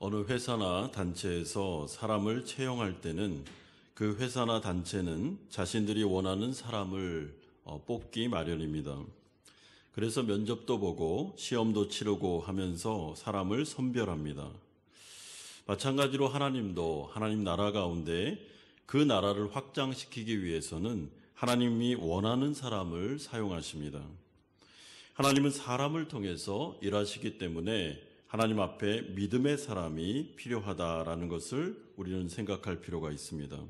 어느 회사나 단체에서 사람을 채용할 때는 그 회사나 단체는 자신들이 원하는 사람을 뽑기 마련입니다. 그래서 면접도 보고 시험도 치르고 하면서 사람을 선별합니다. 마찬가지로 하나님도 하나님 나라 가운데 그 나라를 확장시키기 위해서는 하나님이 원하는 사람을 사용하십니다. 하나님은 사람을 통해서 일하시기 때문에 하나님 앞에 믿음의 사람이 필요하다라는 것을 우리는 생각할 필요가 있습니다.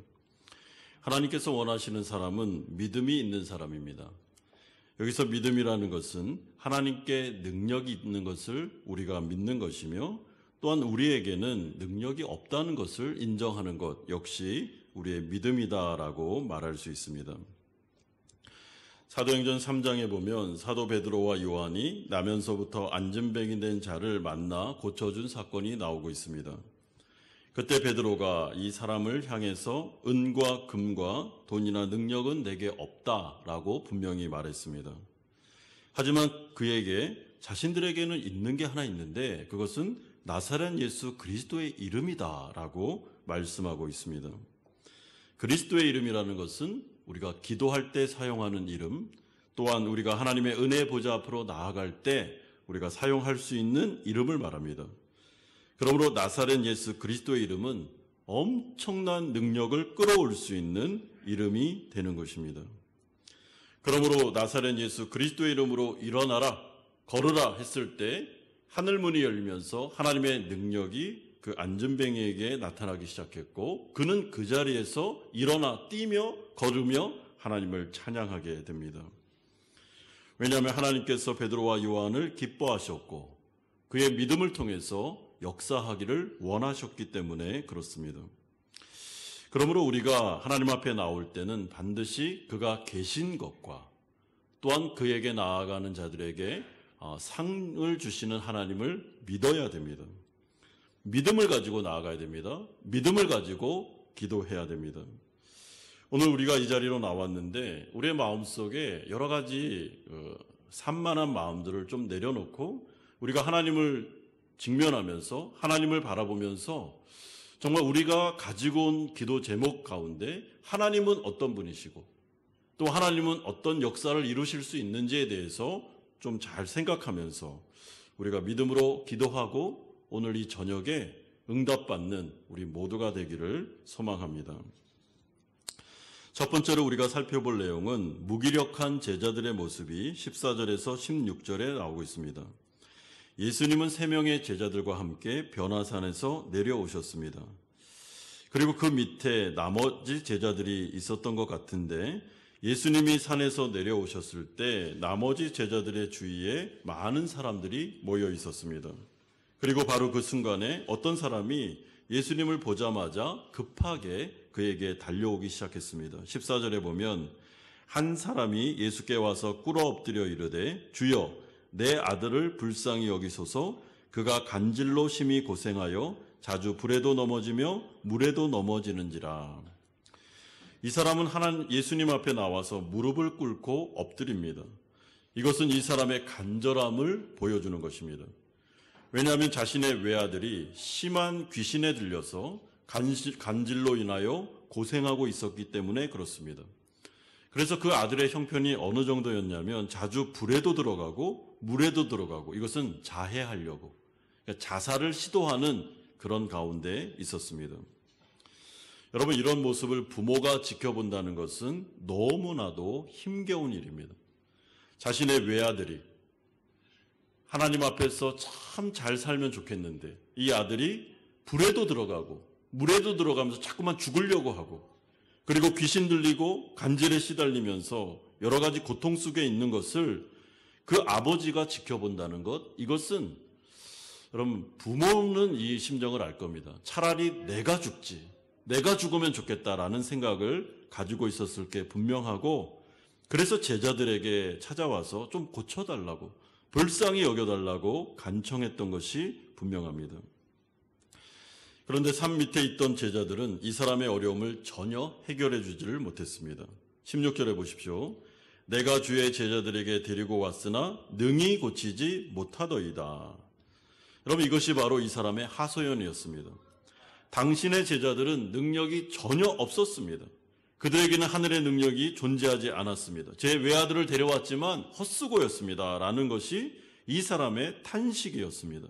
하나님께서 원하시는 사람은 믿음이 있는 사람입니다. 여기서 믿음이라는 것은 하나님께 능력이 있는 것을 우리가 믿는 것이며 또한 우리에게는 능력이 없다는 것을 인정하는 것 역시 우리의 믿음이다라고 말할 수 있습니다. 사도행전 3장에 보면 사도 베드로와 요한이 나면서부터 안진뱅이 된 자를 만나 고쳐준 사건이 나오고 있습니다. 그때 베드로가 이 사람을 향해서 은과 금과 돈이나 능력은 내게 없다라고 분명히 말했습니다. 하지만 그에게 자신들에게는 있는 게 하나 있는데 그것은 나사렛 예수 그리스도의 이름이다라고 말씀하고 있습니다. 그리스도의 이름이라는 것은 우리가 기도할 때 사용하는 이름, 또한 우리가 하나님의 은혜 보좌 앞으로 나아갈 때 우리가 사용할 수 있는 이름을 말합니다. 그러므로 나사렛 예수 그리스도의 이름은 엄청난 능력을 끌어올 수 있는 이름이 되는 것입니다. 그러므로 나사렛 예수 그리스도의 이름으로 일어나라, 걸으라 했을 때 하늘문이 열리면서 하나님의 능력이 그 안진뱅이에게 나타나기 시작했고 그는 그 자리에서 일어나 뛰며 걸으며 하나님을 찬양하게 됩니다. 왜냐하면 하나님께서 베드로와 요한을 기뻐하셨고 그의 믿음을 통해서 역사하기를 원하셨기 때문에 그렇습니다. 그러므로 우리가 하나님 앞에 나올 때는 반드시 그가 계신 것과 또한 그에게 나아가는 자들에게 상을 주시는 하나님을 믿어야 됩니다. 믿음을 가지고 나아가야 됩니다. 믿음을 가지고 기도해야 됩니다. 오늘 우리가 이 자리로 나왔는데 우리의 마음속에 여러 가지 산만한 마음들을 좀 내려놓고 우리가 하나님을 직면하면서 하나님을 바라보면서 정말 우리가 가지고 온 기도 제목 가운데 하나님은 어떤 분이시고 또 하나님은 어떤 역사를 이루실 수 있는지에 대해서 좀 잘 생각하면서 우리가 믿음으로 기도하고 오늘 이 저녁에 응답받는 우리 모두가 되기를 소망합니다. 첫 번째로 우리가 살펴볼 내용은 무기력한 제자들의 모습이 14절에서 16절에 나오고 있습니다. 예수님은 3명의 제자들과 함께 변화산에서 내려오셨습니다. 그리고 그 밑에 나머지 제자들이 있었던 것 같은데 예수님이 산에서 내려오셨을 때 나머지 제자들의 주위에 많은 사람들이 모여 있었습니다. 그리고 바로 그 순간에 어떤 사람이 예수님을 보자마자 급하게 그에게 달려오기 시작했습니다. 14절에 보면 한 사람이 예수께 와서 꿇어 엎드려 이르되 주여 내 아들을 불쌍히 여기소서 그가 간질로 심히 고생하여 자주 불에도 넘어지며 물에도 넘어지는지라. 이 사람은 예수님 앞에 나와서 무릎을 꿇고 엎드립니다. 이것은 이 사람의 간절함을 보여주는 것입니다. 왜냐하면 자신의 외아들이 심한 귀신에 들려서 간질로 인하여 고생하고 있었기 때문에 그렇습니다. 그래서 그 아들의 형편이 어느 정도였냐면 자주 불에도 들어가고 물에도 들어가고 이것은 자해하려고 그러니까 자살을 시도하는 그런 가운데 있었습니다. 여러분 이런 모습을 부모가 지켜본다는 것은 너무나도 힘겨운 일입니다. 자신의 외아들이 하나님 앞에서 참 잘 살면 좋겠는데 이 아들이 불에도 들어가고 물에도 들어가면서 자꾸만 죽으려고 하고 그리고 귀신 들리고 간질에 시달리면서 여러 가지 고통 속에 있는 것을 그 아버지가 지켜본다는 것 이것은 여러분 부모는 이 심정을 알 겁니다. 차라리 내가 죽지 내가 죽으면 좋겠다라는 생각을 가지고 있었을 게 분명하고 그래서 제자들에게 찾아와서 좀 고쳐달라고 불쌍히 여겨달라고 간청했던 것이 분명합니다. 그런데 산 밑에 있던 제자들은 이 사람의 어려움을 전혀 해결해 주지를 못했습니다. 16절에 보십시오. 내가 주의 제자들에게 데리고 왔으나 능히 고치지 못하더이다. 여러분, 이것이 바로 이 사람의 하소연이었습니다. 당신의 제자들은 능력이 전혀 없었습니다. 그들에게는 하늘의 능력이 존재하지 않았습니다. 제 외아들을 데려왔지만 헛수고였습니다. 라는 것이 이 사람의 탄식이었습니다.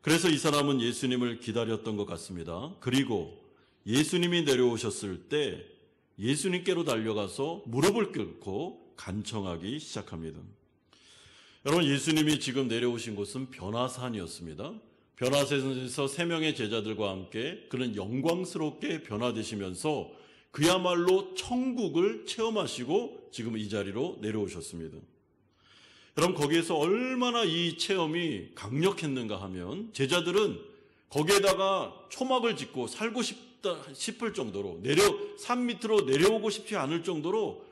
그래서 이 사람은 예수님을 기다렸던 것 같습니다. 그리고 예수님이 내려오셨을 때 예수님께로 달려가서 무릎을 꿇고 간청하기 시작합니다. 여러분, 예수님이 지금 내려오신 곳은 변화산이었습니다. 변화산에서 3명의 제자들과 함께 그는 영광스럽게 변화되시면서 그야말로 천국을 체험하시고 지금 이 자리로 내려오셨습니다. 여러분, 거기에서 얼마나 이 체험이 강력했는가 하면 제자들은 거기에다가 초막을 짓고 살고 싶을 정도로 산 밑으로 내려오고 싶지 않을 정도로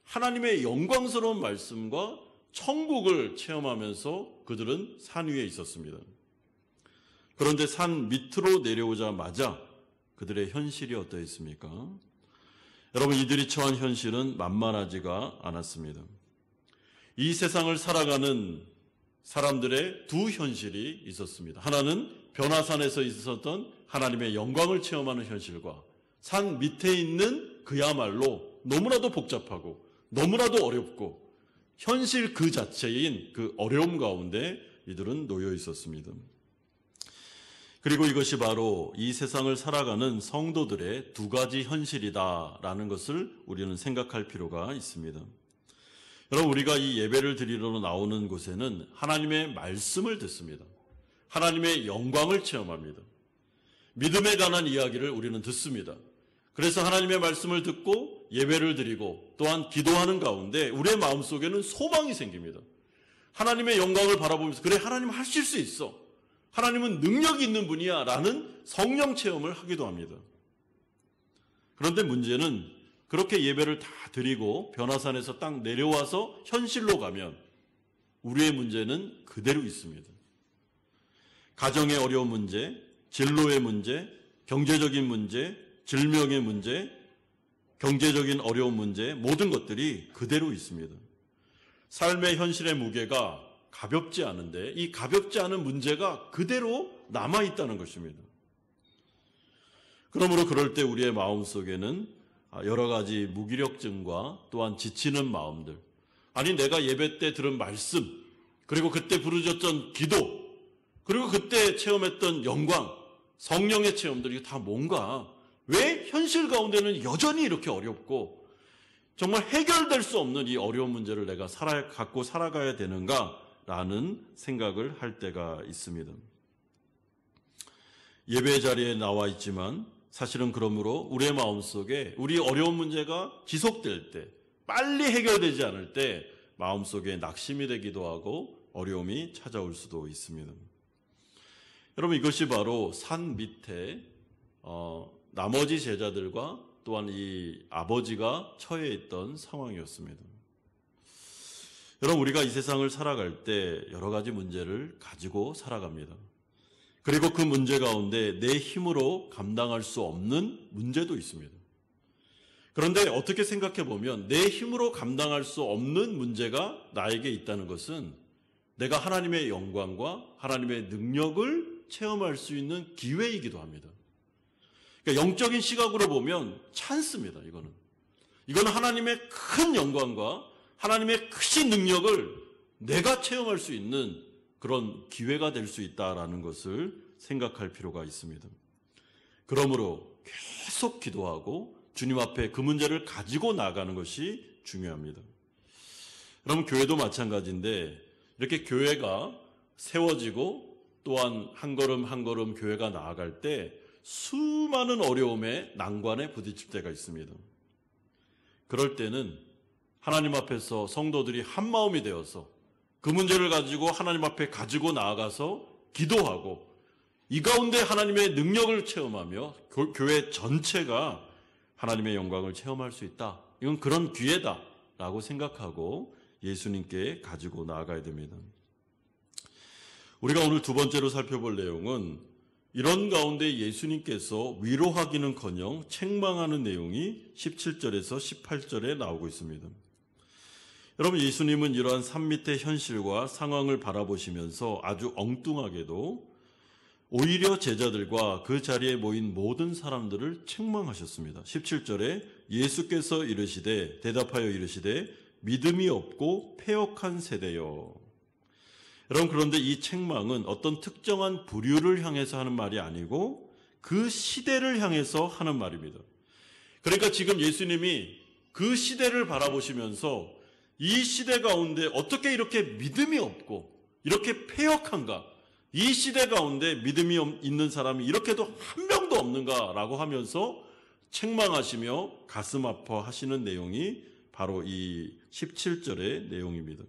하나님의 영광스러운 말씀과 천국을 체험하면서 그들은 산 위에 있었습니다. 그런데 산 밑으로 내려오자마자 그들의 현실이 어떠했습니까? 여러분, 이들이 처한 현실은 만만하지가 않았습니다. 이 세상을 살아가는 사람들의 두 현실이 있었습니다. 하나는 변화산에서 있었던 하나님의 영광을 체험하는 현실과 산 밑에 있는 그야말로 너무나도 복잡하고 너무나도 어렵고 현실 그 자체인 그 어려움 가운데 이들은 놓여 있었습니다. 그리고 이것이 바로 이 세상을 살아가는 성도들의 두 가지 현실이다라는 것을 우리는 생각할 필요가 있습니다. 여러분, 우리가 이 예배를 드리러 나오는 곳에는 하나님의 말씀을 듣습니다. 하나님의 영광을 체험합니다. 믿음에 관한 이야기를 우리는 듣습니다. 그래서 하나님의 말씀을 듣고 예배를 드리고 또한 기도하는 가운데 우리의 마음속에는 소망이 생깁니다. 하나님의 영광을 바라보면서 그래, 하나님 하실 수 있어. 하나님은 능력이 있는 분이야 라는 성령 체험을 하기도 합니다. 그런데 문제는 그렇게 예배를 다 드리고 변화산에서 딱 내려와서 현실로 가면 우리의 문제는 그대로 있습니다. 가정의 어려운 문제, 진로의 문제, 경제적인 문제, 질병의 문제, 경제적인 어려운 문제, 모든 것들이 그대로 있습니다. 삶의 현실의 무게가 가볍지 않은데 이 가볍지 않은 문제가 그대로 남아있다는 것입니다. 그러므로 그럴 때 우리의 마음속에는 여러 가지 무기력증과 또한 지치는 마음들, 아니 내가 예배 때 들은 말씀, 그리고 그때 부르짖었던 기도, 그리고 그때 체험했던 영광, 성령의 체험들이 다 뭔가, 왜 현실 가운데는 여전히 이렇게 어렵고 정말 해결될 수 없는 이 어려운 문제를 내가 갖고 살아가야 되는가 라는 생각을 할 때가 있습니다. 예배 자리에 나와 있지만 사실은 그러므로 우리의 마음속에 우리 어려운 문제가 지속될 때, 빨리 해결되지 않을 때 마음속에 낙심이 되기도 하고 어려움이 찾아올 수도 있습니다. 여러분, 이것이 바로 산 밑에 나머지 제자들과 또한 이 아버지가 처해 있던 상황이었습니다. 여러분, 우리가 이 세상을 살아갈 때 여러 가지 문제를 가지고 살아갑니다. 그리고 그 문제 가운데 내 힘으로 감당할 수 없는 문제도 있습니다. 그런데 어떻게 생각해 보면 내 힘으로 감당할 수 없는 문제가 나에게 있다는 것은 내가 하나님의 영광과 하나님의 능력을 체험할 수 있는 기회이기도 합니다. 그러니까 영적인 시각으로 보면 찬스입니다. 이거는 하나님의 큰 영광과 하나님의 크신 능력을 내가 체험할 수 있는 그런 기회가 될 수 있다라는 것을 생각할 필요가 있습니다. 그러므로 계속 기도하고 주님 앞에 그 문제를 가지고 나가는 것이 중요합니다. 여러분, 교회도 마찬가지인데 이렇게 교회가 세워지고 또한 한 걸음 한 걸음 교회가 나아갈 때 수많은 어려움에 난관에 부딪힐 때가 있습니다. 그럴 때는 하나님 앞에서 성도들이 한 마음이 되어서 그 문제를 가지고 하나님 앞에 가지고 나아가서 기도하고 이 가운데 하나님의 능력을 체험하며 교회 전체가 하나님의 영광을 체험할 수 있다. 이건 그런 기회다라고 생각하고 예수님께 가지고 나아가야 됩니다. 우리가 오늘 두 번째로 살펴볼 내용은 이런 가운데 예수님께서 위로하기는커녕 책망하는 내용이 17절에서 18절에 나오고 있습니다. 여러분, 예수님은 이러한 산 밑의 현실과 상황을 바라보시면서 아주 엉뚱하게도 오히려 제자들과 그 자리에 모인 모든 사람들을 책망하셨습니다. 17절에 예수께서 대답하여 이르시되 믿음이 없고 패역한 세대여. 여러분, 그런데 이 책망은 어떤 특정한 부류를 향해서 하는 말이 아니고 그 시대를 향해서 하는 말입니다. 그러니까 지금 예수님이 그 시대를 바라보시면서 이 시대 가운데 어떻게 이렇게 믿음이 없고 이렇게 패역한가, 이 시대 가운데 믿음이 있는 사람이 이렇게도 한 명도 없는가라고 하면서 책망하시며 가슴 아파하시는 내용이 바로 이 17절의 내용입니다.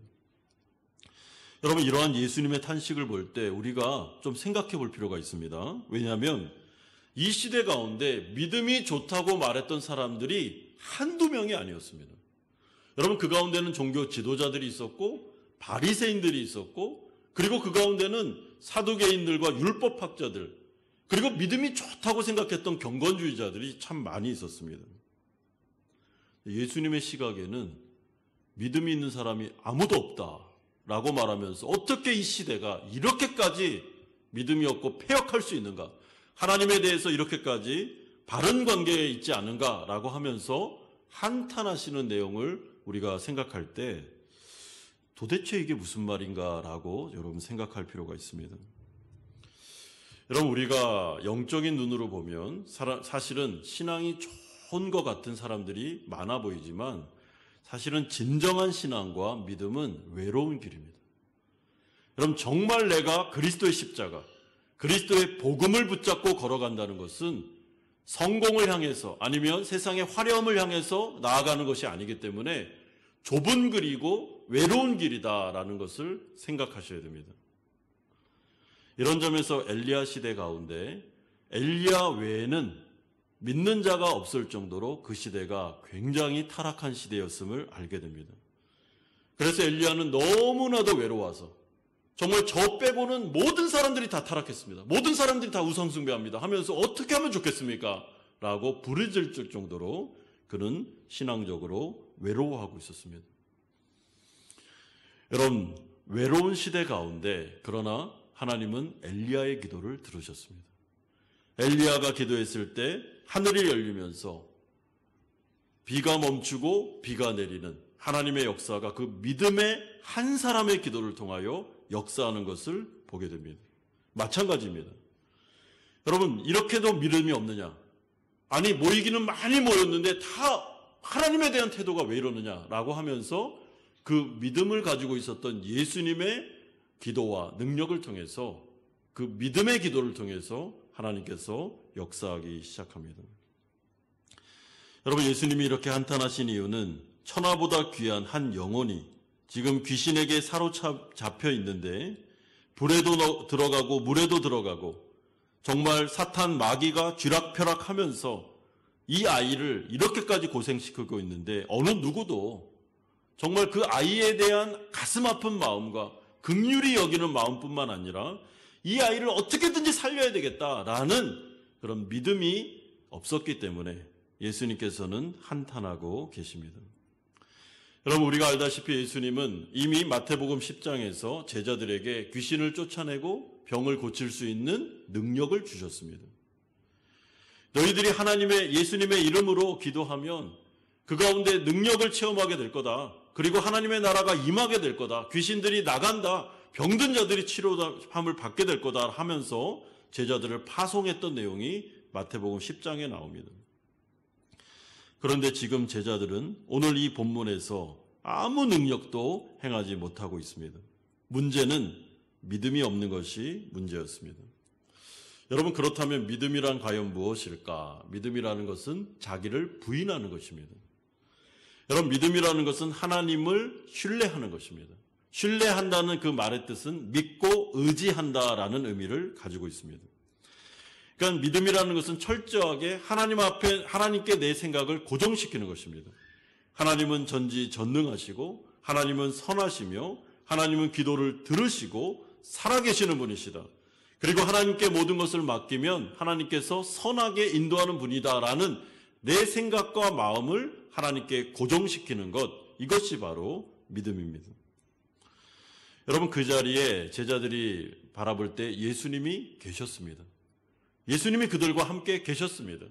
여러분, 이러한 예수님의 탄식을 볼 때 우리가 좀 생각해 볼 필요가 있습니다. 왜냐하면 이 시대 가운데 믿음이 좋다고 말했던 사람들이 한두 명이 아니었습니다. 여러분, 그 가운데는 종교 지도자들이 있었고 바리새인들이 있었고, 그리고 그 가운데는 사두개인들과 율법학자들, 그리고 믿음이 좋다고 생각했던 경건주의자들이 참 많이 있었습니다. 예수님의 시각에는 믿음이 있는 사람이 아무도 없다라고 말하면서 어떻게 이 시대가 이렇게까지 믿음이 없고 패역할 수 있는가, 하나님에 대해서 이렇게까지 바른 관계에 있지 않은가라고 하면서 한탄하시는 내용을 우리가 생각할 때 도대체 이게 무슨 말인가라고 여러분 생각할 필요가 있습니다. 여러분, 우리가 영적인 눈으로 보면 사실은 신앙이 좋은 것 같은 사람들이 많아 보이지만 사실은 진정한 신앙과 믿음은 외로운 길입니다. 여러분, 정말 내가 그리스도의 십자가, 그리스도의 복음을 붙잡고 걸어간다는 것은 성공을 향해서 아니면 세상의 화려함을 향해서 나아가는 것이 아니기 때문에 좁은 길이고 외로운 길이다라는 것을 생각하셔야 됩니다. 이런 점에서 엘리야 시대 가운데 엘리야 외에는 믿는 자가 없을 정도로 그 시대가 굉장히 타락한 시대였음을 알게 됩니다. 그래서 엘리야는 너무나도 외로워서 정말 저 빼고는 모든 사람들이 다 타락했습니다. 모든 사람들이 다 우상숭배합니다 하면서 어떻게 하면 좋겠습니까? 라고 부르짖을 정도로 그는 신앙적으로 외로워하고 있었습니다. 여러분, 외로운 시대 가운데 그러나 하나님은 엘리야의 기도를 들으셨습니다. 엘리야가 기도했을 때 하늘이 열리면서 비가 멈추고 비가 내리는 하나님의 역사가 그 믿음의 한 사람의 기도를 통하여 역사하는 것을 보게 됩니다. 마찬가지입니다. 여러분, 이렇게도 믿음이 없느냐? 아니, 모이기는 많이 모였는데 다 하나님에 대한 태도가 왜 이러느냐라고 하면서 그 믿음을 가지고 있었던 예수님의 기도와 능력을 통해서, 그 믿음의 기도를 통해서 하나님께서 역사하기 시작합니다. 여러분, 예수님이 이렇게 한탄하신 이유는 천하보다 귀한 한 영혼이 지금 귀신에게 사로잡혀 있는데 불에도 들어가고 물에도 들어가고 정말 사탄 마귀가 쥐락펴락하면서 이 아이를 이렇게까지 고생시키고 있는데 어느 누구도 정말 그 아이에 대한 가슴 아픈 마음과 긍휼히 여기는 마음뿐만 아니라 이 아이를 어떻게든지 살려야 되겠다라는 그런 믿음이 없었기 때문에 예수님께서는 한탄하고 계십니다. 여러분, 우리가 알다시피 예수님은 이미 마태복음 10장에서 제자들에게 귀신을 쫓아내고 병을 고칠 수 있는 능력을 주셨습니다. 너희들이 예수님의 이름으로 기도하면 그 가운데 능력을 체험하게 될 거다. 그리고 하나님의 나라가 임하게 될 거다. 귀신들이 나간다. 병든 자들이 치료함을 받게 될 거다 하면서 제자들을 파송했던 내용이 마태복음 10장에 나옵니다. 그런데 지금 제자들은 오늘 이 본문에서 아무 능력도 행하지 못하고 있습니다. 문제는 믿음이 없는 것이 문제였습니다. 여러분, 그렇다면 믿음이란 과연 무엇일까? 믿음이라는 것은 자기를 부인하는 것입니다. 여러분, 믿음이라는 것은 하나님을 신뢰하는 것입니다. 신뢰한다는 그 말의 뜻은 믿고 의지한다라는 의미를 가지고 있습니다. 그러니까 믿음이라는 것은 철저하게 하나님 앞에 하나님께 내 생각을 고정시키는 것입니다. 하나님은 전지전능하시고 하나님은 선하시며 하나님은 기도를 들으시고 살아계시는 분이시다. 그리고 하나님께 모든 것을 맡기면 하나님께서 선하게 인도하는 분이다라는 내 생각과 마음을 하나님께 고정시키는 것, 이것이 바로 믿음입니다. 여러분, 그 자리에 제자들이 바라볼 때 예수님이 계셨습니다. 예수님이 그들과 함께 계셨습니다.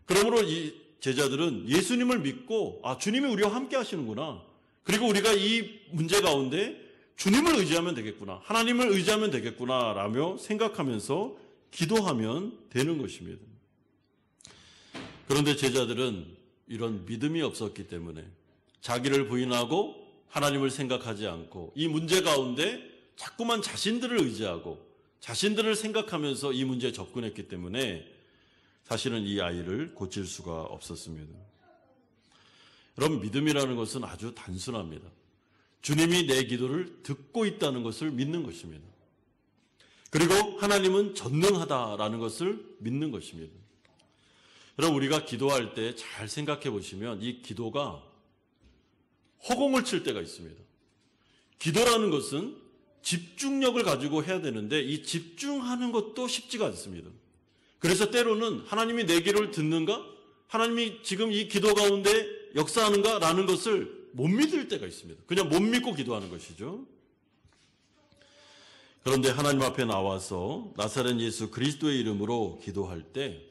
그러므로 이 제자들은 예수님을 믿고 주님이 우리와 함께 하시는구나. 그리고 우리가 이 문제 가운데 주님을 의지하면 되겠구나. 하나님을 의지하면 되겠구나 라며 생각하면서 기도하면 되는 것입니다. 그런데 제자들은 이런 믿음이 없었기 때문에 자기를 부인하고 하나님을 생각하지 않고 이 문제 가운데 자꾸만 자신들을 의지하고 자신들을 생각하면서 이 문제에 접근했기 때문에 사실은 이 아이를 고칠 수가 없었습니다. 여러분, 믿음이라는 것은 아주 단순합니다. 주님이 내 기도를 듣고 있다는 것을 믿는 것입니다. 그리고 하나님은 전능하다라는 것을 믿는 것입니다. 여러분, 우리가 기도할 때 잘 생각해 보시면 이 기도가 허공을 칠 때가 있습니다. 기도라는 것은 집중력을 가지고 해야 되는데 이 집중하는 것도 쉽지가 않습니다. 그래서 때로는 하나님이 내 기도를 듣는가? 하나님이 지금 이 기도 가운데 역사하는가? 라는 것을 못 믿을 때가 있습니다. 그냥 못 믿고 기도하는 것이죠. 그런데 하나님 앞에 나와서 나사렛 예수 그리스도의 이름으로 기도할 때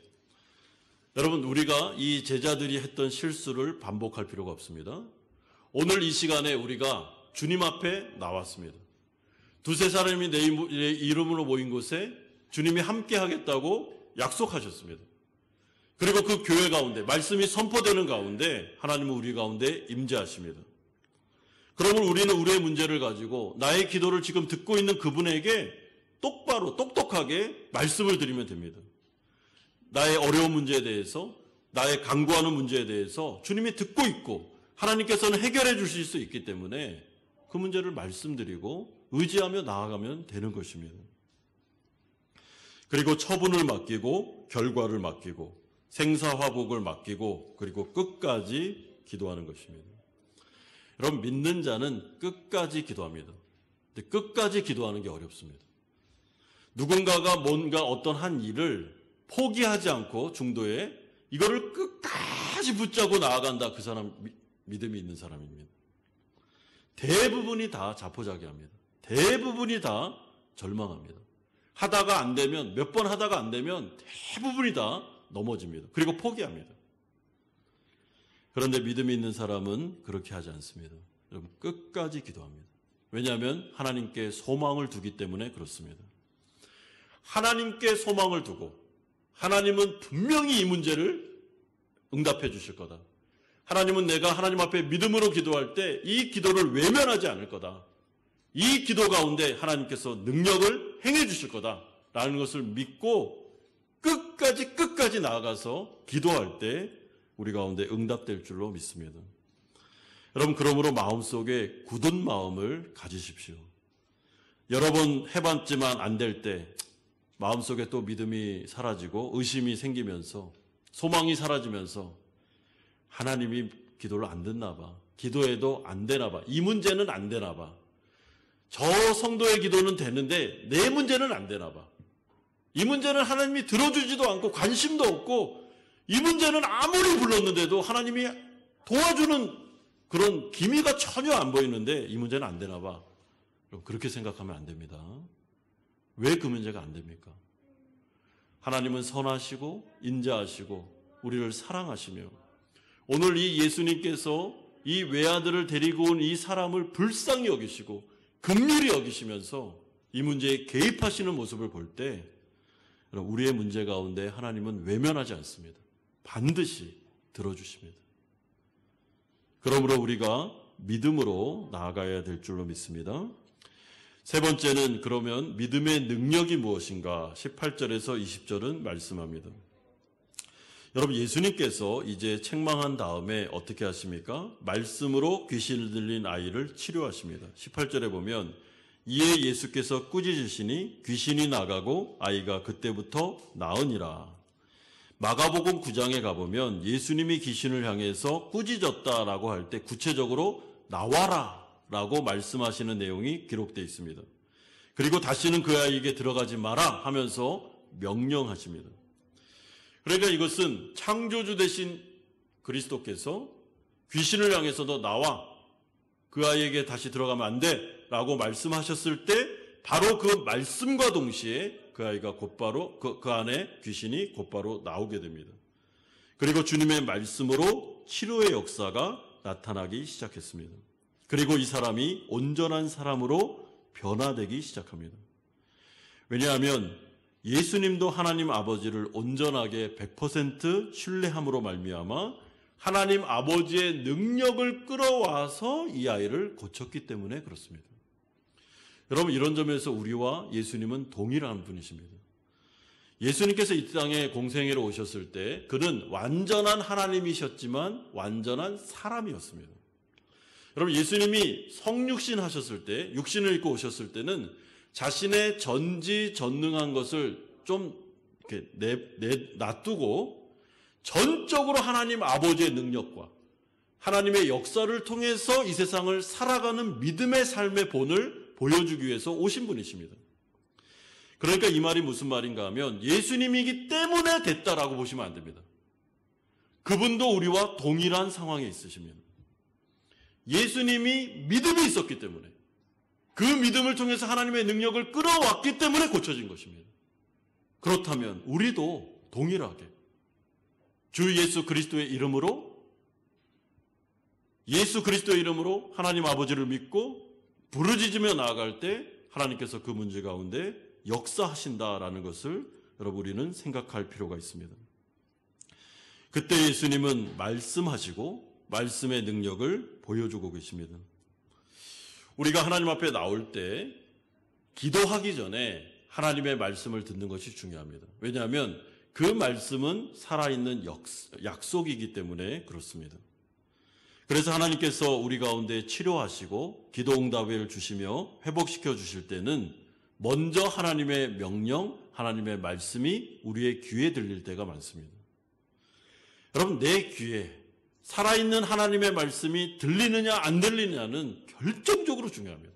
여러분, 우리가 이 제자들이 했던 실수를 반복할 필요가 없습니다. 오늘 이 시간에 우리가 주님 앞에 나왔습니다. 두세 사람이 내 이름으로 모인 곳에 주님이 함께 하겠다고 약속하셨습니다. 그리고 그 교회 가운데 말씀이 선포되는 가운데 하나님은 우리 가운데 임재하십니다. 그러면 우리는 우리의 문제를 가지고 나의 기도를 지금 듣고 있는 그분에게 똑바로 똑똑하게 말씀을 드리면 됩니다. 나의 어려운 문제에 대해서, 나의 간구하는 문제에 대해서 주님이 듣고 있고 하나님께서는 해결해 주실 수 있기 때문에 그 문제를 말씀드리고 의지하며 나아가면 되는 것입니다. 그리고 처분을 맡기고 결과를 맡기고 생사화복을 맡기고 그리고 끝까지 기도하는 것입니다. 여러분, 믿는 자는 끝까지 기도합니다. 근데 끝까지 기도하는 게 어렵습니다. 누군가가 뭔가 어떤 한 일을 포기하지 않고 중도에 이거를 끝까지 붙잡고 나아간다. 그 사람 믿음이 있는 사람입니다. 대부분이 다 자포자기합니다. 대부분이 다 절망합니다. 하다가 안 되면, 몇 번 하다가 안 되면 대부분이 다 넘어집니다. 그리고 포기합니다. 그런데 믿음이 있는 사람은 그렇게 하지 않습니다. 여러분, 끝까지 기도합니다. 왜냐하면 하나님께 소망을 두기 때문에 그렇습니다. 하나님께 소망을 두고 하나님은 분명히 이 문제를 응답해 주실 거다. 하나님은 내가 하나님 앞에 믿음으로 기도할 때 이 기도를 외면하지 않을 거다. 이 기도 가운데 하나님께서 능력을 행해 주실 거다라는 것을 믿고 끝까지 나아가서 기도할 때 우리 가운데 응답될 줄로 믿습니다. 여러분, 그러므로 마음속에 굳은 마음을 가지십시오. 여러 번 해봤지만 안 될 때 마음속에 또 믿음이 사라지고 의심이 생기면서 소망이 사라지면서 하나님이 기도를 안 듣나 봐. 기도해도 안 되나 봐. 이 문제는 안 되나 봐. 저 성도의 기도는 되는데 내 문제는 안 되나 봐. 이 문제는 하나님이 들어주지도 않고 관심도 없고 이 문제는 아무리 불렀는데도 하나님이 도와주는 그런 기미가 전혀 안 보이는데 이 문제는 안 되나 봐. 그렇게 생각하면 안 됩니다. 왜 그 문제가 안 됩니까? 하나님은 선하시고 인자하시고 우리를 사랑하시며 오늘 이 예수님께서 이 외아들을 데리고 온 이 사람을 불쌍히 여기시고 긍휼히 여기시면서 이 문제에 개입하시는 모습을 볼 때 우리의 문제 가운데 하나님은 외면하지 않습니다. 반드시 들어주십니다. 그러므로 우리가 믿음으로 나아가야 될 줄로 믿습니다. 세 번째는 그러면 믿음의 능력이 무엇인가 18절에서 20절은 말씀합니다. 여러분, 예수님께서 이제 책망한 다음에 어떻게 하십니까? 말씀으로 귀신을 들린 아이를 치료하십니다. 18절에 보면 이에 예수께서 꾸짖으시니 귀신이 나가고 아이가 그때부터 나으니라. 마가복음 9장에 가보면 예수님이 귀신을 향해서 꾸짖었다라고 할 때 구체적으로 나와라 라고 말씀하시는 내용이 기록되어 있습니다. 그리고 다시는 그 아이에게 들어가지 마라 하면서 명령하십니다. 그러니까 이것은 창조주 되신 그리스도께서 귀신을 향해서 너 나와, 그 아이에게 다시 들어가면 안 돼 라고 말씀하셨을 때 바로 그 말씀과 동시에 그 아이가 곧바로 그 안에 귀신이 곧바로 나오게 됩니다. 그리고 주님의 말씀으로 치료의 역사가 나타나기 시작했습니다. 그리고 이 사람이 온전한 사람으로 변화되기 시작합니다. 왜냐하면 예수님도 하나님 아버지를 온전하게 100% 신뢰함으로 말미암아 하나님 아버지의 능력을 끌어와서 이 아이를 고쳤기 때문에 그렇습니다. 여러분, 이런 점에서 우리와 예수님은 동일한 분이십니다. 예수님께서 이 땅에 공생애로 오셨을 때 그는 완전한 하나님이셨지만 완전한 사람이었습니다. 여러분, 예수님이 성육신 하셨을 때, 육신을 입고 오셨을 때는 자신의 전지전능한 것을 좀 이렇게 놔두고 전적으로 하나님 아버지의 능력과 하나님의 역사를 통해서 이 세상을 살아가는 믿음의 삶의 본을 보여주기 위해서 오신 분이십니다. 그러니까 이 말이 무슨 말인가 하면 예수님이기 때문에 됐다라고 보시면 안 됩니다. 그분도 우리와 동일한 상황에 있으십니다. 예수님이 믿음이 있었기 때문에 그 믿음을 통해서 하나님의 능력을 끌어왔기 때문에 고쳐진 것입니다. 그렇다면 우리도 동일하게 주 예수 그리스도의 이름으로 하나님 아버지를 믿고 부르짖으며 나아갈 때 하나님께서 그 문제 가운데 역사하신다라는 것을 여러분 우리는 생각할 필요가 있습니다. 그때 예수님은 말씀하시고 말씀의 능력을 보여주고 계십니다. 우리가 하나님 앞에 나올 때 기도하기 전에 하나님의 말씀을 듣는 것이 중요합니다. 왜냐하면 그 말씀은 살아있는 약속이기 때문에 그렇습니다. 그래서 하나님께서 우리 가운데 치료하시고 기도 응답을 주시며 회복시켜 주실 때는 먼저 하나님의 명령, 하나님의 말씀이 우리의 귀에 들릴 때가 많습니다. 여러분, 내 귀에 살아있는 하나님의 말씀이 들리느냐 안 들리느냐는 결정적으로 중요합니다.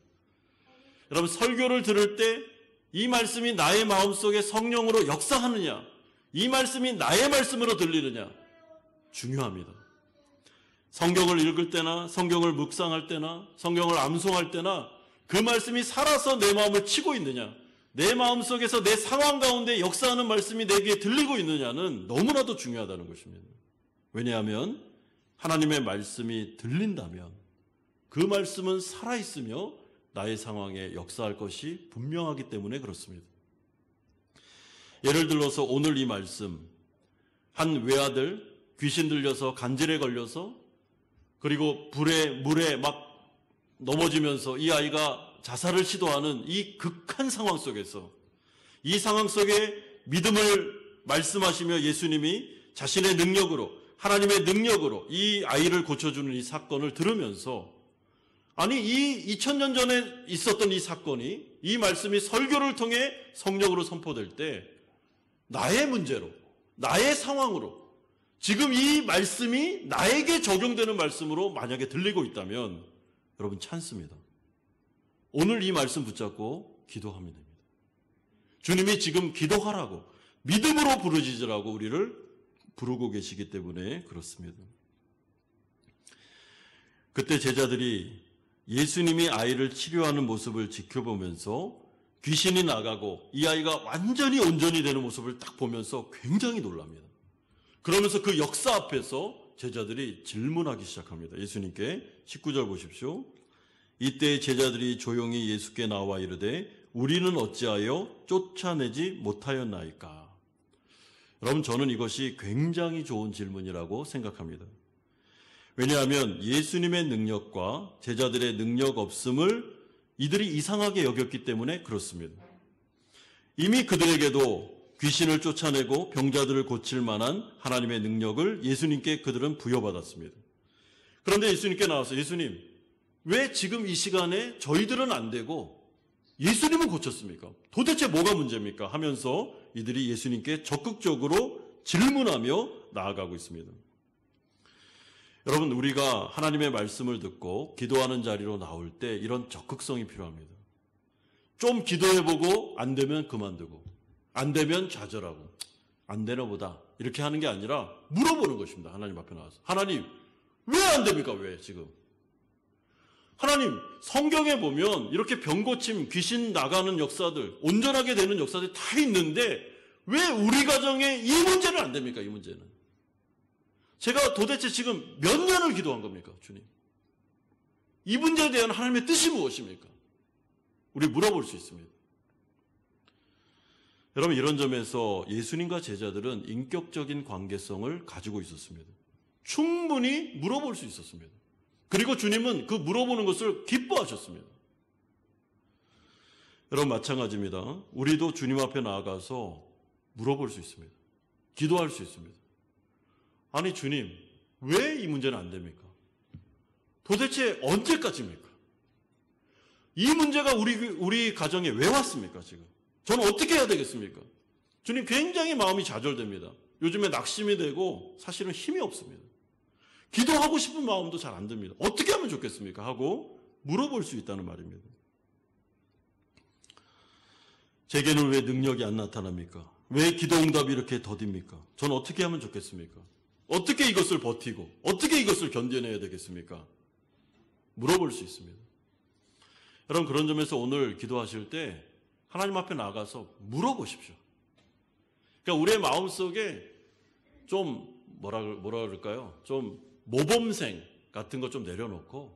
여러분, 설교를 들을 때 이 말씀이 나의 마음속에 성령으로 역사하느냐, 이 말씀이 나의 말씀으로 들리느냐 중요합니다. 성경을 읽을 때나 성경을 묵상할 때나 성경을 암송할 때나 그 말씀이 살아서 내 마음을 치고 있느냐, 내 마음속에서 내 상황 가운데 역사하는 말씀이 내 귀에 들리고 있느냐는 너무나도 중요하다는 것입니다. 왜냐하면 하나님의 말씀이 들린다면 그 말씀은 살아있으며 나의 상황에 역사할 것이 분명하기 때문에 그렇습니다. 예를 들어서 오늘 이 말씀, 한 외아들 귀신 들려서 간질에 걸려서 그리고 물에 막 넘어지면서 이 아이가 자살을 시도하는 이 극한 상황 속에서, 이 상황 속에 믿음을 말씀하시며 예수님이 자신의 능력으로, 하나님의 능력으로 이 아이를 고쳐주는 이 사건을 들으면서, 아니 이 2000년 전에 있었던 이 사건이, 이 말씀이 설교를 통해 성령으로 선포될 때 나의 문제로, 나의 상황으로, 지금 이 말씀이 나에게 적용되는 말씀으로 만약에 들리고 있다면 여러분 찬스입니다. 오늘 이 말씀 붙잡고 기도하면 됩니다. 주님이 지금 기도하라고, 믿음으로 부르짖으라고 우리를 부르고 계시기 때문에 그렇습니다. 그때 제자들이 예수님이 아이를 치료하는 모습을 지켜보면서 귀신이 나가고 이 아이가 완전히 온전히 되는 모습을 딱 보면서 굉장히 놀랍니다. 그러면서 그 역사 앞에서 제자들이 질문하기 시작합니다. 예수님께 19절 보십시오. 이때 제자들이 조용히 예수께 나와 이르되 우리는 어찌하여 쫓아내지 못하였나이까? 여러분, 저는 이것이 굉장히 좋은 질문이라고 생각합니다. 왜냐하면 예수님의 능력과 제자들의 능력 없음을 이들이 이상하게 여겼기 때문에 그렇습니다. 이미 그들에게도 귀신을 쫓아내고 병자들을 고칠 만한 하나님의 능력을 예수님께 그들은 부여받았습니다. 그런데 예수님께 나와서 예수님, 왜 지금 이 시간에 저희들은 안 되고 예수님은 고쳤습니까? 도대체 뭐가 문제입니까? 하면서 이들이 예수님께 적극적으로 질문하며 나아가고 있습니다. 여러분, 우리가 하나님의 말씀을 듣고 기도하는 자리로 나올 때 이런 적극성이 필요합니다. 좀 기도해보고 안 되면 그만두고, 안 되면 좌절하고, 안 되나 보다 이렇게 하는 게 아니라 물어보는 것입니다. 하나님 앞에 나와서 하나님, 왜 안 됩니까? 왜 지금? 하나님, 성경에 보면 이렇게 병고침, 귀신 나가는 역사들, 온전하게 되는 역사들이 다 있는데 왜 우리 가정에 이 문제는 안 됩니까? 이 문제는. 제가 도대체 지금 몇 년을 기도한 겁니까? 주님. 이 문제에 대한 하나님의 뜻이 무엇입니까? 우리 물어볼 수 있습니다. 여러분, 이런 점에서 예수님과 제자들은 인격적인 관계성을 가지고 있었습니다. 충분히 물어볼 수 있었습니다. 그리고 주님은 그 물어보는 것을 기뻐하셨습니다. 여러분, 마찬가지입니다. 우리도 주님 앞에 나아가서 물어볼 수 있습니다. 기도할 수 있습니다. 아니, 주님, 왜 이 문제는 안 됩니까? 도대체 언제까지입니까? 이 문제가 우리 가정에 왜 왔습니까, 지금? 저는 어떻게 해야 되겠습니까? 주님, 굉장히 마음이 좌절됩니다. 요즘에 낙심이 되고 사실은 힘이 없습니다. 기도하고 싶은 마음도 잘 안 듭니다. 어떻게 하면 좋겠습니까? 하고 물어볼 수 있다는 말입니다. 제게는 왜 능력이 안 나타납니까? 왜 기도 응답이 이렇게 더딥니까? 저는 어떻게 하면 좋겠습니까? 어떻게 이것을 버티고 어떻게 이것을 견뎌내야 되겠습니까? 물어볼 수 있습니다. 여러분, 그런 점에서 오늘 기도하실 때 하나님 앞에 나가서 물어보십시오. 그러니까 우리의 마음속에 좀 뭐라 그럴까요? 좀 모범생 같은 거 좀 내려놓고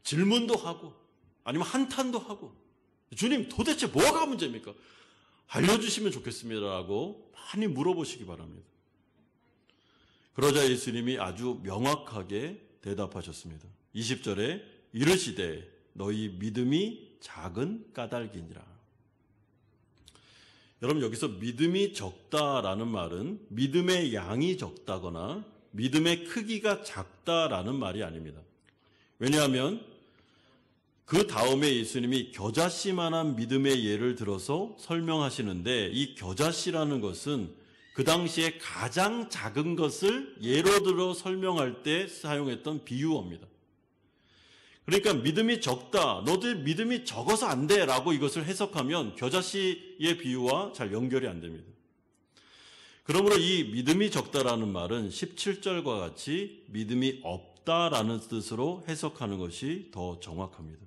질문도 하고 아니면 한탄도 하고, 주님, 도대체 뭐가 문제입니까? 알려주시면 좋겠습니다라고 많이 물어보시기 바랍니다. 그러자 예수님이 아주 명확하게 대답하셨습니다. 20절에 이르시되 너희 믿음이 작은 까닭이니라. 여러분, 여기서 믿음이 적다라는 말은 믿음의 양이 적다거나 믿음의 크기가 작다라는 말이 아닙니다. 왜냐하면 그 다음에 예수님이 겨자씨만한 믿음의 예를 들어서 설명하시는데, 이 겨자씨라는 것은 그 당시에 가장 작은 것을 예로 들어 설명할 때 사용했던 비유어입니다. 그러니까 믿음이 적다, 너들 믿음이 적어서 안 돼 라고 이것을 해석하면 겨자씨의 비유와 잘 연결이 안 됩니다. 그러므로 이 믿음이 적다라는 말은 17절과 같이 믿음이 없다라는 뜻으로 해석하는 것이 더 정확합니다.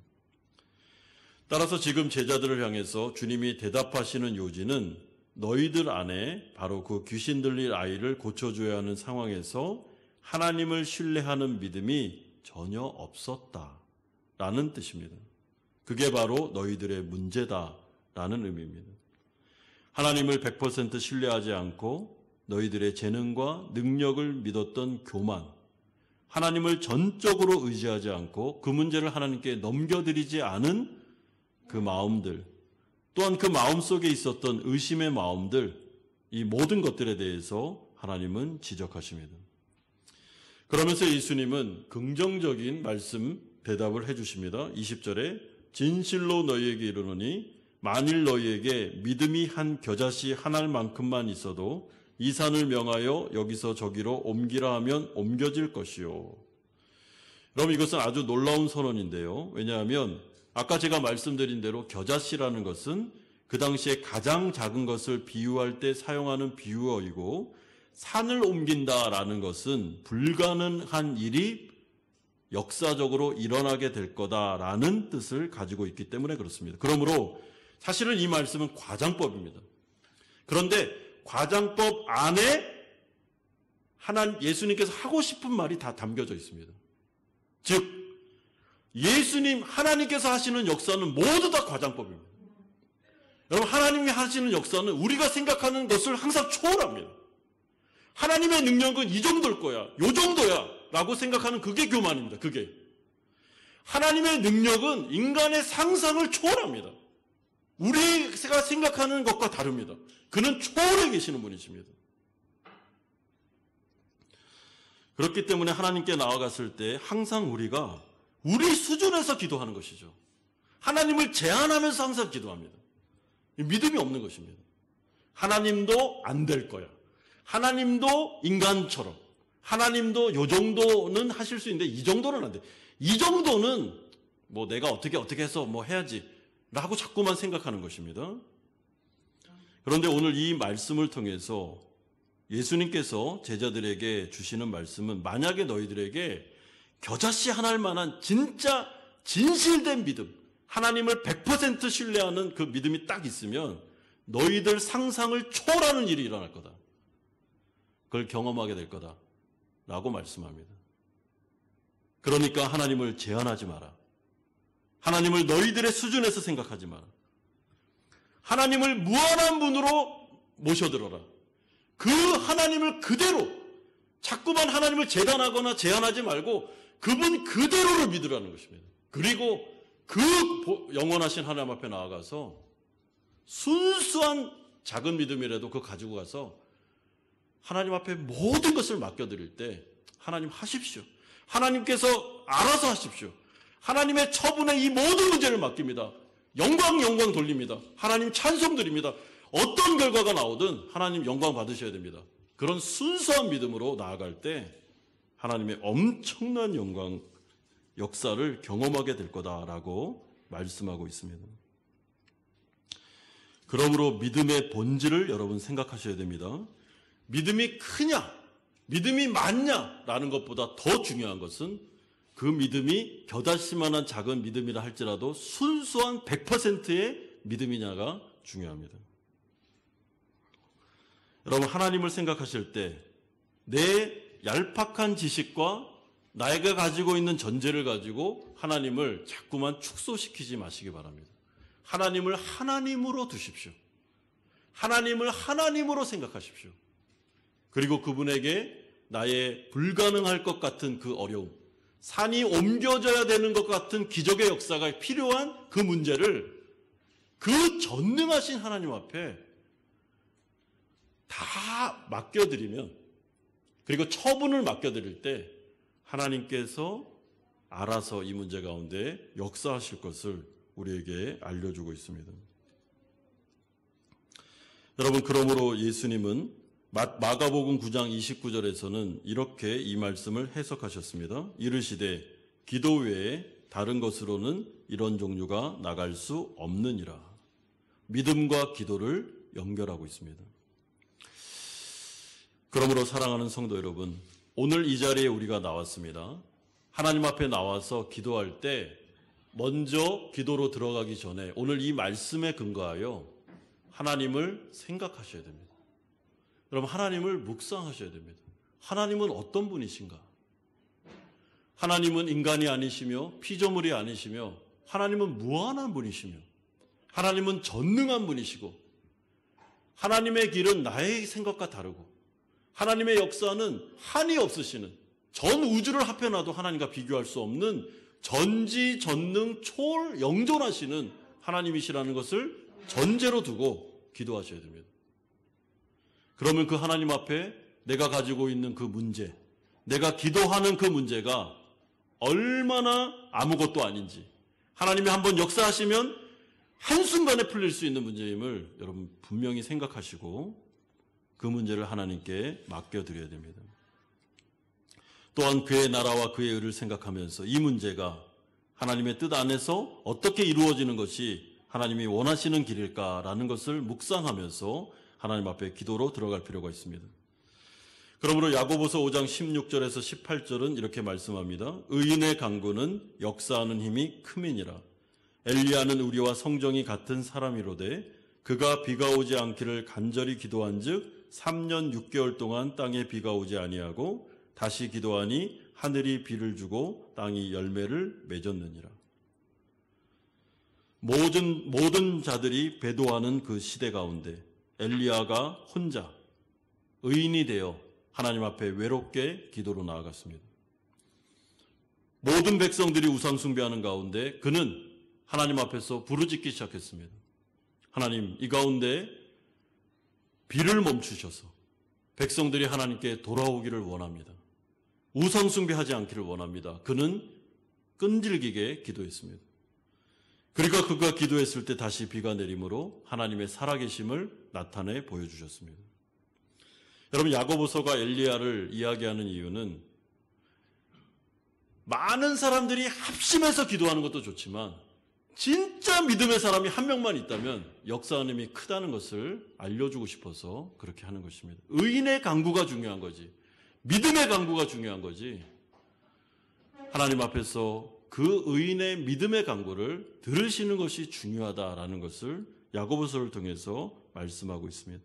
따라서 지금 제자들을 향해서 주님이 대답하시는 요지는 너희들 안에 바로 그 귀신 들릴 아이를 고쳐줘야 하는 상황에서 하나님을 신뢰하는 믿음이 전혀 없었다라는 뜻입니다. 그게 바로 너희들의 문제다라는 의미입니다. 하나님을 100% 신뢰하지 않고 너희들의 재능과 능력을 믿었던 교만, 하나님을 전적으로 의지하지 않고 그 문제를 하나님께 넘겨드리지 않은 그 마음들, 또한 그 마음속에 있었던 의심의 마음들, 이 모든 것들에 대해서 하나님은 지적하십니다. 그러면서 예수님은 긍정적인 말씀 대답을 해주십니다. 20절에 진실로 너희에게 이르노니 만일 너희에게 믿음이 한 겨자씨 한 알만큼만 있어도 이 산을 명하여 여기서 저기로 옮기라 하면 옮겨질 것이요. 여러분, 이것은 아주 놀라운 선언인데요. 왜냐하면 아까 제가 말씀드린 대로 겨자씨라는 것은 그 당시에 가장 작은 것을 비유할 때 사용하는 비유어이고, 산을 옮긴다라는 것은 불가능한 일이 역사적으로 일어나게 될 거다라는 뜻을 가지고 있기 때문에 그렇습니다. 그러므로 사실은 이 말씀은 과장법입니다. 그런데 과장법 안에 예수님께서 하고 싶은 말이 다 담겨져 있습니다. 즉, 예수님, 하나님께서 하시는 역사는 모두 다 과장법입니다. 여러분, 하나님이 하시는 역사는 우리가 생각하는 것을 항상 초월합니다. 하나님의 능력은 이 정도일 거야, 요 정도야 라고 생각하는 그게 교만입니다. 그게. 하나님의 능력은 인간의 상상을 초월합니다. 우리가 생각하는 것과 다릅니다. 그는 초월해 계시는 분이십니다. 그렇기 때문에 하나님께 나아갔을 때 항상 우리가 우리 수준에서 기도하는 것이죠. 하나님을 제한하면서 항상 기도합니다. 믿음이 없는 것입니다. 하나님도 안 될 거야. 하나님도 인간처럼. 하나님도 요 정도는 하실 수 있는데 이 정도는 안 돼. 이 정도는 뭐 내가 어떻게 해서 뭐 해야지 라고 자꾸만 생각하는 것입니다. 그런데 오늘 이 말씀을 통해서 예수님께서 제자들에게 주시는 말씀은, 만약에 너희들에게 겨자씨 한 알만한 진짜 진실된 믿음, 하나님을 100% 신뢰하는 그 믿음이 딱 있으면 너희들 상상을 초월하는 일이 일어날 거다. 그걸 경험하게 될 거다. 라고 말씀합니다. 그러니까 하나님을 제한하지 마라. 하나님을 너희들의 수준에서 생각하지 마라. 하나님을 무한한 분으로 모셔들어라. 그 하나님을 그대로, 자꾸만 하나님을 재단하거나 제한하지 말고 그분 그대로를 믿으라는 것입니다. 그리고 그 영원하신 하나님 앞에 나아가서 순수한 작은 믿음이라도 그거 가지고 가서 하나님 앞에 모든 것을 맡겨드릴 때 하나님 하십시오. 하나님께서 알아서 하십시오. 하나님의 처분에 이 모든 문제를 맡깁니다. 영광 돌립니다. 하나님 찬송 드립니다. 어떤 결과가 나오든 하나님 영광 받으셔야 됩니다. 그런 순수한 믿음으로 나아갈 때 하나님의 엄청난 영광 역사를 경험하게 될 거다라고 말씀하고 있습니다. 그러므로 믿음의 본질을 여러분 생각하셔야 됩니다. 믿음이 크냐, 믿음이 많냐라는 것보다 더 중요한 것은 그 믿음이 겨다시만한 작은 믿음이라 할지라도 순수한 100%의 믿음이냐가 중요합니다. 여러분, 하나님을 생각하실 때 내 얄팍한 지식과 나이가 가지고 있는 전제를 가지고 하나님을 자꾸만 축소시키지 마시기 바랍니다. 하나님을 하나님으로 두십시오. 하나님을 하나님으로 생각하십시오. 그리고 그분에게 나의 불가능할 것 같은 그 어려움, 산이 옮겨져야 되는 것 같은 기적의 역사가 필요한 그 문제를 그 전능하신 하나님 앞에 다 맡겨드리면, 그리고 처분을 맡겨드릴 때 하나님께서 알아서 이 문제 가운데 역사하실 것을 우리에게 알려주고 있습니다. 여러분, 그러므로 예수님은 마가복음 9장 29절에서는 이렇게 이 말씀을 해석하셨습니다. 이르시되 기도 외에 다른 것으로는 이런 종류가 나갈 수 없느니라. 믿음과 기도를 연결하고 있습니다. 그러므로 사랑하는 성도 여러분, 오늘 이 자리에 우리가 나왔습니다. 하나님 앞에 나와서 기도할 때 먼저 기도로 들어가기 전에 오늘 이 말씀에 근거하여 하나님을 생각하셔야 됩니다. 여러분, 하나님을 묵상하셔야 됩니다. 하나님은 어떤 분이신가? 하나님은 인간이 아니시며 피조물이 아니시며 하나님은 무한한 분이시며 하나님은 전능한 분이시고 하나님의 길은 나의 생각과 다르고 하나님의 역사는 한이 없으시는, 전 우주를 합해놔도 하나님과 비교할 수 없는 전지 전능 초월 영존하시는 하나님이시라는 것을 전제로 두고 기도하셔야 됩니다. 그러면 그 하나님 앞에 내가 가지고 있는 그 문제, 내가 기도하는 그 문제가 얼마나 아무것도 아닌지, 하나님이 한번 역사하시면 한순간에 풀릴 수 있는 문제임을 여러분 분명히 생각하시고 그 문제를 하나님께 맡겨드려야 됩니다. 또한 그의 나라와 그의 의를 생각하면서 이 문제가 하나님의 뜻 안에서 어떻게 이루어지는 것이 하나님이 원하시는 길일까라는 것을 묵상하면서 하나님 앞에 기도로 들어갈 필요가 있습니다. 그러므로 야고보서 5장 16절에서 18절은 이렇게 말씀합니다. 의인의 강구는 역사하는 힘이 큼이니라. 엘리야는 우리와 성정이 같은 사람이로되 그가 비가 오지 않기를 간절히 기도한즉 3년 6개월 동안 땅에 비가 오지 아니하고 다시 기도하니 하늘이 비를 주고 땅이 열매를 맺었느니라. 모든 자들이 배도하는 그 시대 가운데 엘리야가 혼자 의인이 되어 하나님 앞에 외롭게 기도로 나아갔습니다. 모든 백성들이 우상 숭배하는 가운데 그는 하나님 앞에서 부르짖기 시작했습니다. 하나님, 이 가운데 비를 멈추셔서 백성들이 하나님께 돌아오기를 원합니다. 우상 숭배하지 않기를 원합니다. 그는 끈질기게 기도했습니다. 그러니까 그가 기도했을 때 다시 비가 내림으로 하나님의 살아계심을 나타내 보여주셨습니다. 여러분, 야고보서가 엘리야를 이야기하는 이유는 많은 사람들이 합심해서 기도하는 것도 좋지만 진짜 믿음의 사람이 한 명만 있다면 역사하는 힘이 크다는 것을 알려주고 싶어서 그렇게 하는 것입니다. 의인의 강구가 중요한 거지, 믿음의 강구가 중요한 거지, 하나님 앞에서 그 의인의 믿음의 간구를 들으시는 것이 중요하다라는 것을 야고보서를 통해서 말씀하고 있습니다.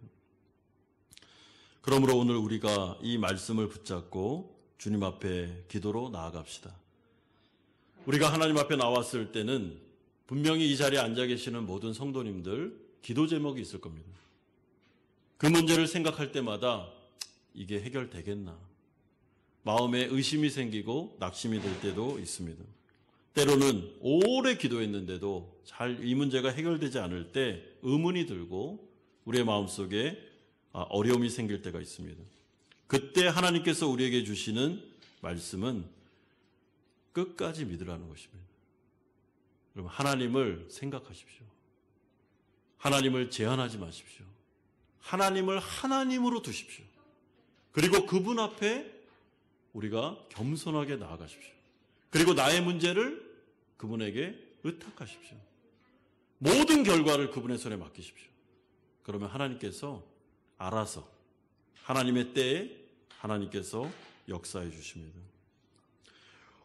그러므로 오늘 우리가 이 말씀을 붙잡고 주님 앞에 기도로 나아갑시다. 우리가 하나님 앞에 나왔을 때는 분명히 이 자리에 앉아 계시는 모든 성도님들 기도 제목이 있을 겁니다. 그 문제를 생각할 때마다 이게 해결되겠나? 마음에 의심이 생기고 낙심이 될 때도 있습니다. 때로는 오래 기도했는데도 잘 이 문제가 해결되지 않을 때 의문이 들고 우리의 마음속에 어려움이 생길 때가 있습니다. 그때 하나님께서 우리에게 주시는 말씀은 끝까지 믿으라는 것입니다. 여러분, 하나님을 생각하십시오. 하나님을 제한하지 마십시오. 하나님을 하나님으로 두십시오. 그리고 그분 앞에 우리가 겸손하게 나아가십시오. 그리고 나의 문제를 그분에게 의탁하십시오. 모든 결과를 그분의 손에 맡기십시오. 그러면 하나님께서 알아서 하나님의 때에 하나님께서 역사해 주십니다.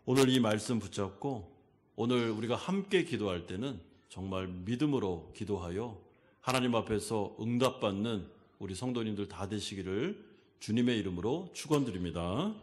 오늘 이 말씀 붙잡고 오늘 우리가 함께 기도할 때는 정말 믿음으로 기도하여 하나님 앞에서 응답받는 우리 성도님들 다 되시기를 주님의 이름으로 축원드립니다.